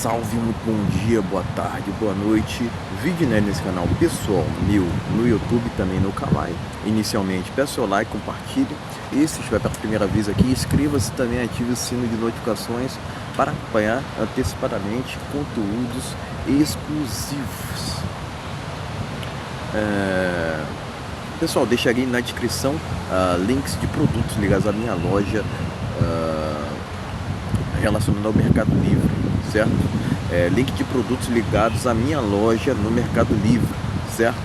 salve, muito bom dia, boa tarde, boa noite. Vídeo, né, nesse canal pessoal meu no YouTube, também no Kawaii. Inicialmente, peço seu like, compartilhe. E se estiver pela primeira vez aqui, inscreva-se também, ative o sino de notificações para acompanhar antecipadamente conteúdos exclusivos. Pessoal, deixarei na descrição links de produtos ligados à minha loja relacionado ao Mercado Livre, certo? Link de produtos ligados à minha loja no Mercado Livre, certo?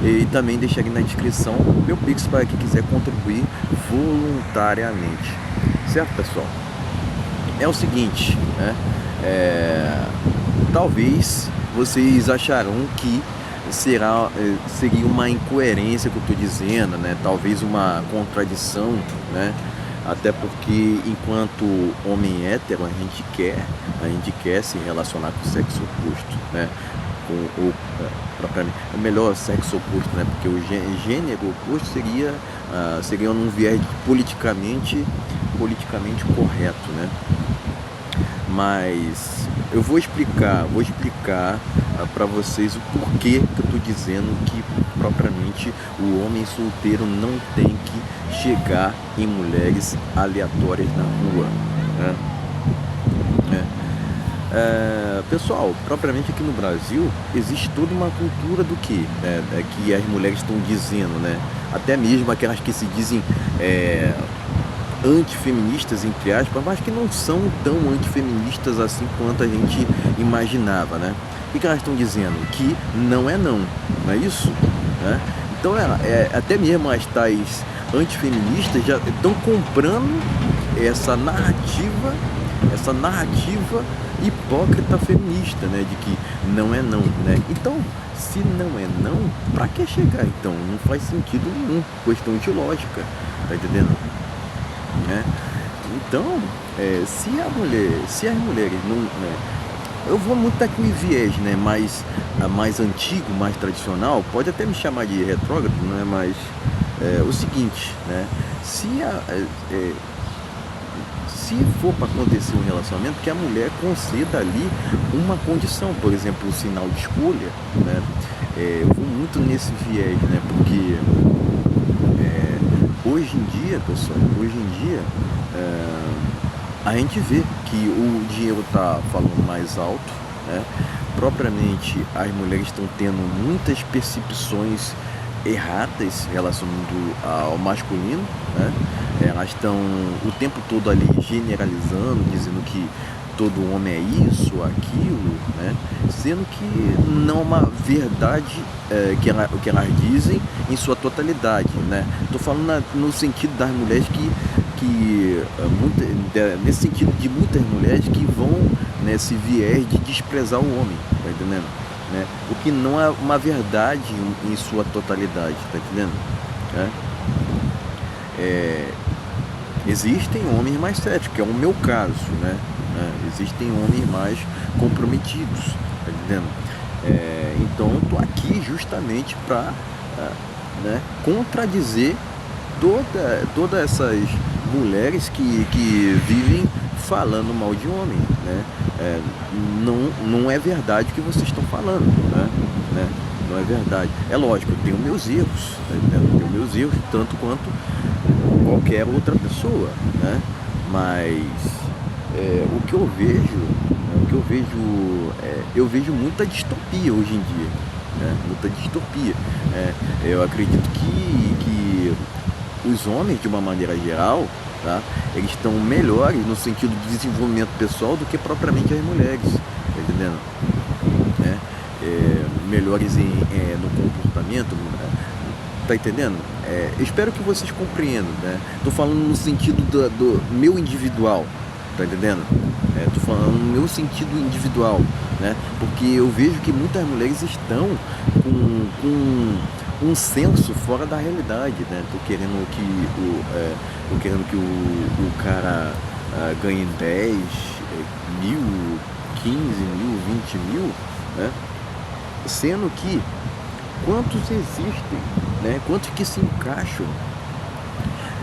E também deixarei na descrição o meu Pix para quem quiser contribuir voluntariamente, certo, pessoal? É o seguinte, né? Talvez vocês acharão que seria uma incoerência que eu estou dizendo, né? Talvez uma contradição, né? Até porque enquanto homem hétero a gente quer se relacionar com o sexo oposto, né? Com o propriamente o melhor sexo oposto, né? Porque o gênero oposto seria num viés politicamente correto, né? Mas eu vou explicar para vocês o porquê que eu estou dizendo que propriamente o homem solteiro não tem que chegar em mulheres aleatórias na rua, né? Pessoal, propriamente aqui no Brasil existe toda uma cultura do que as mulheres estão dizendo, né? Até mesmo aquelas que se dizem antifeministas, entre aspas, mas que não são tão antifeministas assim quanto a gente imaginava, né? O que elas estão dizendo? Que não é não, não é isso? Né? Então até mesmo as tais antifeministas já estão comprando essa narrativa hipócrita feminista, né? De que não é não, né? Então, se não é não, pra que chegar então? Não faz sentido nenhum, questão de lógica, tá entendendo? Né? Então, se as mulheres não, né, eu vou muito aquele viés, né, mais antigo, mais tradicional, pode até me chamar de retrógrado, né, mas o seguinte, né, se for para acontecer um relacionamento, que a mulher conceda ali uma condição, por exemplo, um sinal de escolha, né, eu vou muito nesse viés, né, porque hoje em dia, pessoal, a gente vê que o dinheiro está falando mais alto, né? Propriamente as mulheres estão tendo muitas percepções erradas relacionando ao masculino, né? Elas estão o tempo todo ali generalizando, dizendo que todo homem é isso, aquilo, né? Sendo que não é uma verdade o que elas dizem em sua totalidade, né? Estou falando no sentido das mulheres nesse sentido de muitas mulheres que vão nesse viés de desprezar o homem, tá entendendo? Né? O que não é uma verdade em sua totalidade, tá entendendo? Existem homens mais céticos, que é o meu caso, né? Existem homens mais comprometidos, tá entendendo? Então eu tô aqui justamente para contradizer todas essas mulheres que vivem falando mal de homem, né? Não é verdade o que vocês estão falando, né? Não é verdade. É lógico, eu tenho meus erros, tá entendendo? Eu tenho meus erros tanto quanto qualquer outra pessoa, né? Mas o que eu vejo muita distopia hoje em dia, né? Muita distopia. Eu acredito que os homens, de uma maneira geral, tá? Eles estão melhores no sentido de desenvolvimento pessoal do que propriamente as mulheres, tá entendendo? Melhores no comportamento, tá entendendo? Eu espero que vocês compreendam, né? Tô falando no sentido do meu individual, tá entendendo? Tô falando no meu sentido individual, né? Porque eu vejo que muitas mulheres estão com um senso fora da realidade, né? Tô querendo que o cara ganhe 10 mil, 15 mil, 20 mil, né? Sendo que quantos existem, né? Quantos que se encaixam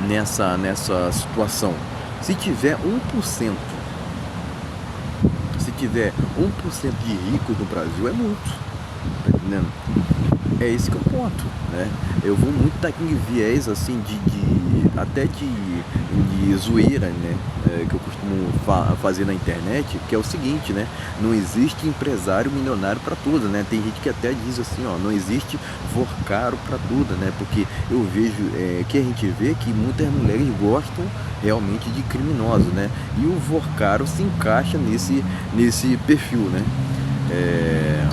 nessa situação? Se tiver 1%, tiver 1% de ricos no Brasil é muito, tá entendendo? É esse que é o ponto, né? Eu vou muito daquele viés assim até de zoeira, né? Que eu costumo fazer na internet, que é o seguinte, né? Não existe empresário milionário para tudo, né? Tem gente que até diz assim, ó, não existe caro para tudo, né? Porque eu vejo que a gente vê que muitas mulheres gostam realmente de criminosos, né? E o caro se encaixa nesse perfil, né? É,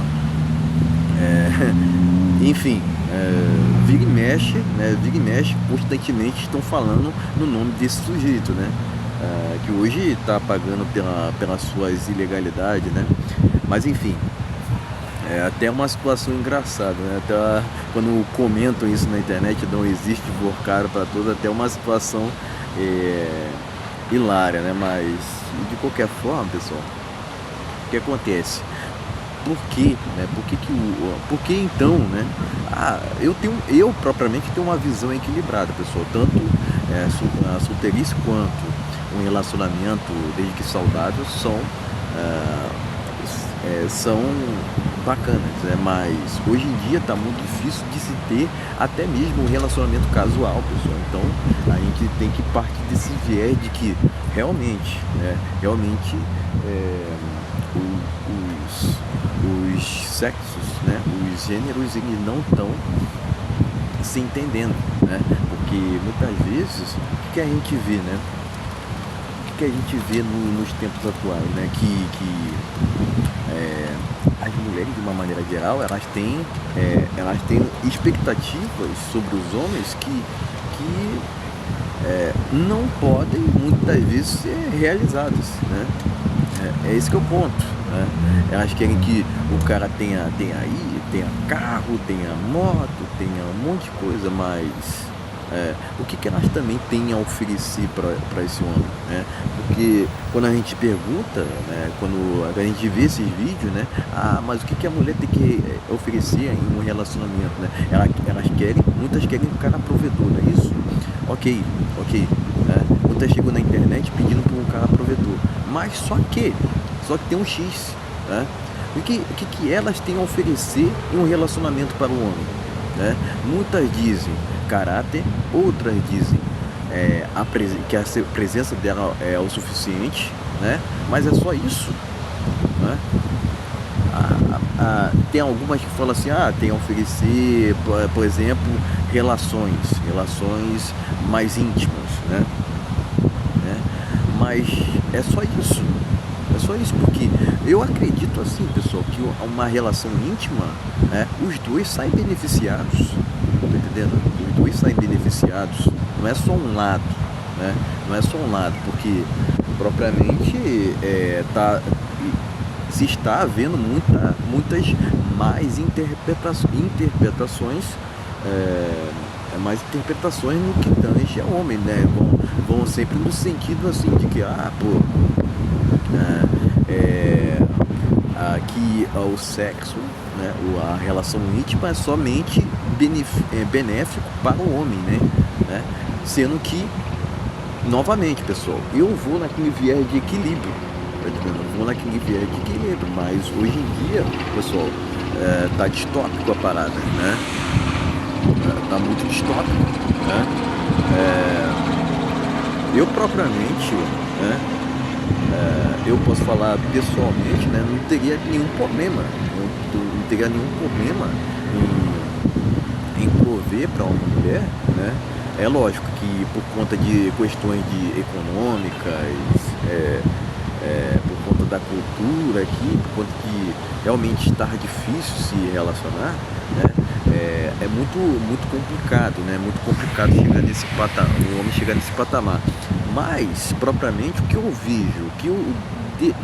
enfim, vira e mexe, constantemente estão falando no nome desse sujeito, né? Que hoje está pagando pelas suas ilegalidades, né? Mas enfim, é até uma situação engraçada, né? Até quando comentam isso na internet, não existe caro para todos, até uma situação hilária, né? Mas de qualquer forma, pessoal, o que acontece? Por quê, né? Por que então, né? Eu propriamente tenho uma visão equilibrada, pessoal, tanto a solteirice quanto um relacionamento, desde que saudável, são bacanas, né? Mas hoje em dia está muito difícil de se ter até mesmo um relacionamento casual, pessoal. Então a gente tem que partir desse viés de que realmente, né? Os sexos, né? Os gêneros, eles não estão se entendendo, né? Porque muitas vezes o que a gente vê, né? O que a gente vê nos tempos atuais, né? As mulheres, de uma maneira geral, elas têm expectativas sobre os homens que não podem muitas vezes ser realizadas, né? É esse que é o ponto, né? Elas querem que o cara tenha carro, tenha moto, tenha um monte de coisa, mas o que elas também têm a oferecer para esse homem, né? Porque quando a gente pergunta, né, quando a gente vê esses vídeos, né, mas o que a mulher tem que oferecer em um relacionamento, né? Muitas querem um cara provedor, não é isso? Ok, né? Muitas chegam na internet pedindo para um cara provedor, mas só que tem um X, né? O que elas têm a oferecer em um relacionamento para o homem, né? Muitas dizem caráter, outras dizem que a presença dela é o suficiente, né? Mas é só isso, né? Tem algumas que falam assim, tem a oferecer, por exemplo, relações mais íntimas, né? Mas é só isso. Porque eu acredito assim, pessoal, que uma relação íntima, né, os dois saem beneficiados, tá entendendo? Os dois saem beneficiados, não é só um lado, né? Não é só um lado, porque propriamente se está havendo muitas mais interpretações, mais interpretações no que tange ao homem, né? Vão sempre no sentido assim de que que o sexo, né, a relação íntima é somente benéfico para o homem, né? Sendo que, novamente, pessoal, eu vou naquele viés de equilíbrio, tá entendendo? Eu vou naquele viés de equilíbrio, mas hoje em dia, pessoal, tá distópico a parada, né? Tá muito distópico, né? Eu propriamente, né? Eu posso falar pessoalmente, né? Não teria nenhum problema, em prover para uma mulher, né? É lógico que por conta de questões econômicas, por conta da cultura aqui, por conta de realmente estar difícil se relacionar, né? É muito complicado, né? Muito complicado chegar nesse patamar, o homem chegar nesse patamar. Mas, propriamente, o que eu vejo,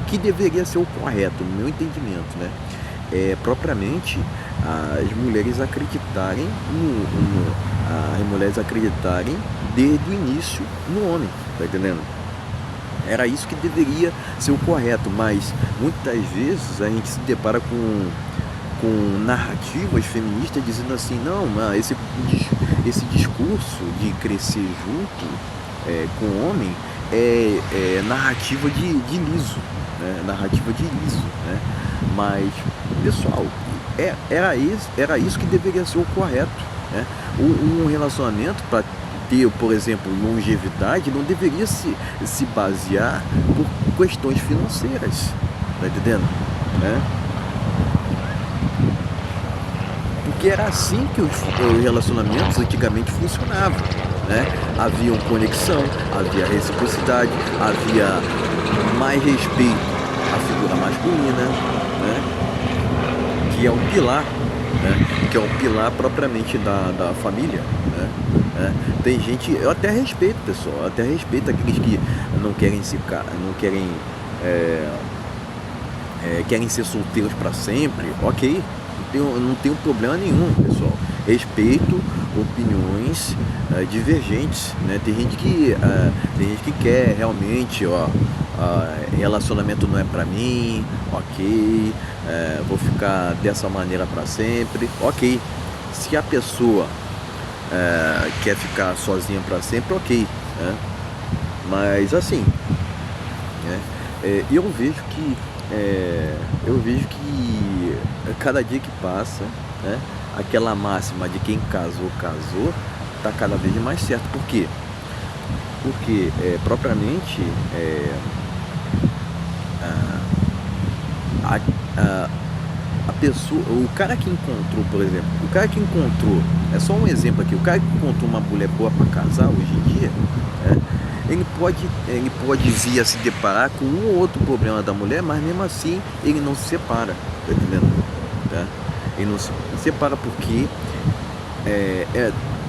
que deveria ser o correto, no meu entendimento, né? É propriamente as mulheres acreditarem desde o início no homem, tá entendendo? Era isso que deveria ser o correto, mas muitas vezes a gente se depara com narrativas feministas dizendo assim, não, mas esse discurso de crescer junto com o homem narrativa de liso, né? Narrativa de liso, né? Mas, pessoal, era isso que deveria ser o correto, né? Um relacionamento para ter, por exemplo, longevidade não deveria se basear por questões financeiras, tá entendendo? Né? Porque era assim que os relacionamentos antigamente funcionavam, né? Havia conexão, havia reciprocidade, havia mais respeito à figura masculina, né? Que é o pilar, né? Que é o pilar propriamente da família, né? Tem gente, eu até respeito, pessoal, eu até respeito aqueles que não querem não querem querem ser solteiros para sempre, ok, não tenho problema nenhum, pessoal. Respeito opiniões divergentes, né? Tem gente que quer realmente, relacionamento não é para mim, ok, vou ficar dessa maneira para sempre, ok. Se a pessoa quer ficar sozinha para sempre, ok, né? Mas assim, né? Eu vejo que cada dia que passa, né, aquela máxima de quem casou, casou, está cada vez mais certo. Por quê? Porque propriamente a, a, a pessoa, o cara que encontrou, por exemplo, é só um exemplo aqui, o cara que encontrou uma mulher boa para casar hoje em dia, né, ele pode vir a se deparar com um ou outro problema da mulher, mas mesmo assim ele não se separa, tá entendendo? Tá? Ele não se separa porque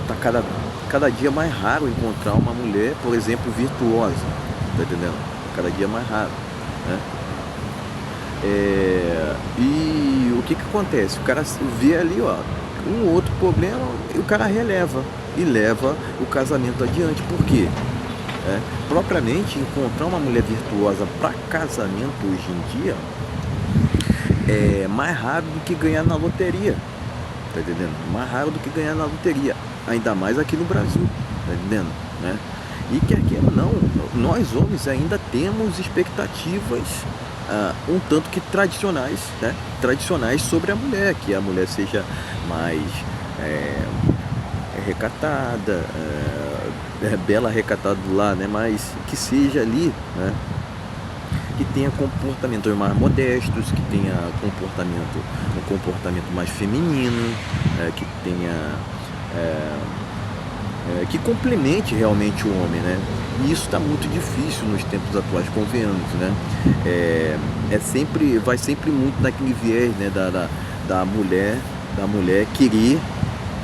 tá cada dia mais raro encontrar uma mulher, por exemplo, virtuosa, tá entendendo? Cada dia mais raro, né? E o que acontece? O cara vê ali, um outro problema e o cara releva e leva o casamento adiante. Por quê? Propriamente encontrar uma mulher virtuosa para casamento hoje em dia é mais raro do que ganhar na loteria, tá entendendo? Mais raro do que ganhar na loteria, ainda mais aqui no Brasil, tá entendendo? Né? E quer queira ou não, nós homens ainda temos expectativas um tanto que tradicionais, né? Tradicionais sobre a mulher, que a mulher seja mais recatada, bela recatada lá, né? Mas que seja ali, né? Que tenha comportamentos mais modestos, que tenha um comportamento mais feminino, que tenha que complemente realmente o homem, né? E isso está muito difícil nos tempos atuais, convenhamos, né? Vai sempre muito naquele viés, né? Da mulher querer,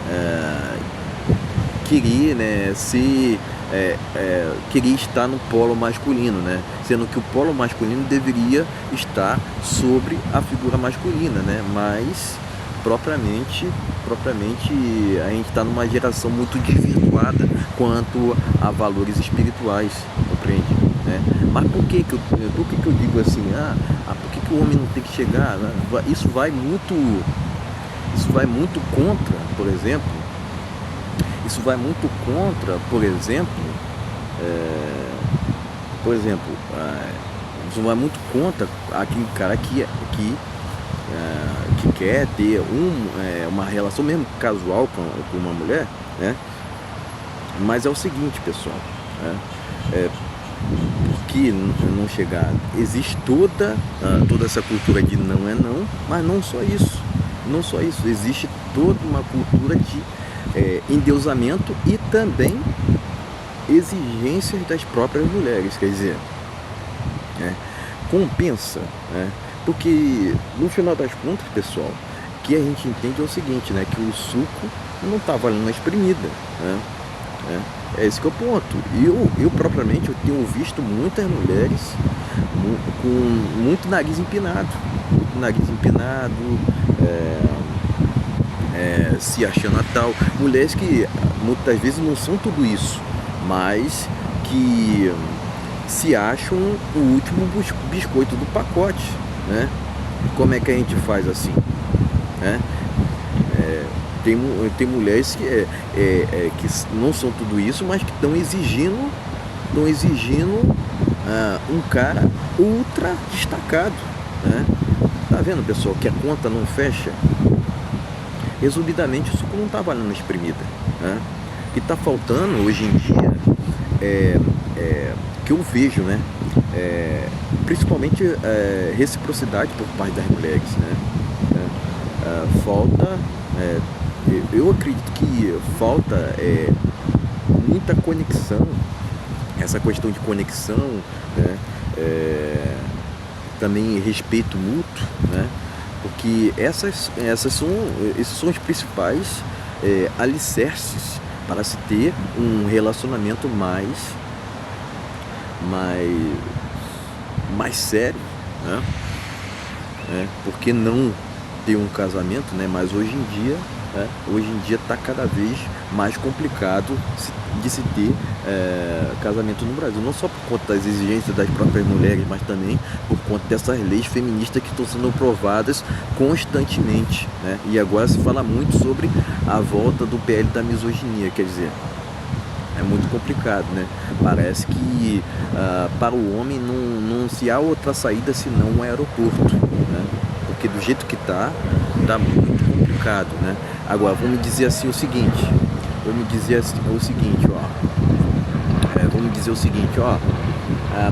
né? Queria estar no polo masculino, né? Sendo que o polo masculino deveria estar sobre a figura masculina, né? Mas propriamente a gente está numa geração muito desvirtuada quanto a valores espirituais, compreende? Né? Mas por que eu digo assim, por que o homem não tem que chegar, né? Isso vai muito contra, por exemplo, isso vai muito contra aquele cara que quer ter uma relação mesmo casual com uma mulher, né? Mas é o seguinte, pessoal, né? Porque não chegar, existe toda essa cultura de não é não, mas não só isso, existe toda uma cultura de endeusamento e também exigências das próprias mulheres, quer dizer, compensa, né? Porque no final das contas, pessoal, o que a gente entende é o seguinte, né? Que o suco não está valendo a espremida, né? É esse que é o ponto. Eu propriamente tenho visto muitas mulheres com muito nariz empinado, se achando a tal, mulheres que muitas vezes não são tudo isso, mas que se acham o último biscoito do pacote, né? Como é que a gente faz assim, né? Tem mulheres que não são tudo isso, mas que estão exigindo estão exigindo um cara ultra destacado, né? Tá vendo, pessoal, que a conta não fecha? Resumidamente, o suco não está valendo a espremida, né? O que está faltando hoje em dia que eu vejo, né? Principalmente reciprocidade por parte das mulheres, né? Falta, eu acredito que falta muita conexão, essa questão de conexão, né? Também respeito mútuo, né? Porque esses são os principais alicerces para se ter um relacionamento mais sério, né? Porque não ter um casamento, né? Mas hoje em dia está cada vez mais complicado de se ter casamento no Brasil, não só por conta das exigências das próprias mulheres, mas também por conta dessas leis feministas que estão sendo aprovadas constantemente, né? E agora se fala muito sobre a volta do PL da misoginia, quer dizer, é muito complicado, né? Parece que para o homem não se há outra saída senão um aeroporto, né? Porque do jeito que tá muito complicado, né? Agora, vamos dizer assim o seguinte,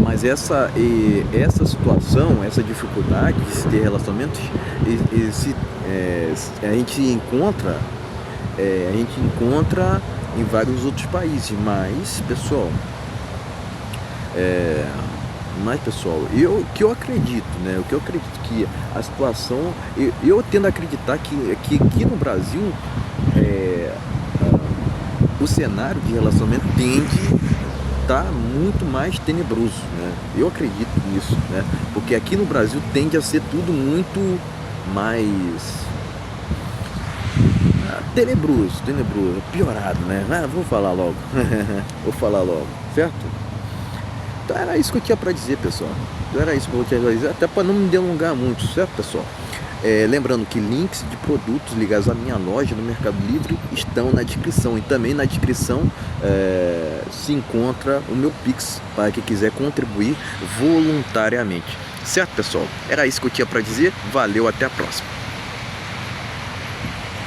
mas essa situação, essa dificuldade de se ter relacionamentos, a gente encontra em vários outros países, mas pessoal, o que eu acredito, né? O que eu acredito que a situação, eu tendo a acreditar que aqui no Brasil o cenário de relacionamento tende a estar muito mais tenebroso, né? Eu acredito nisso, né? Porque aqui no Brasil tende a ser tudo muito mais tenebroso, piorado, né? Vou falar logo, certo? Então era isso que eu tinha para dizer, pessoal. Até para não me delongar muito, certo, pessoal? Lembrando que links de produtos ligados à minha loja no Mercado Livre estão na descrição. E também na descrição se encontra o meu Pix, para quem quiser contribuir voluntariamente. Certo, pessoal? Era isso que eu tinha para dizer. Valeu, até a próxima.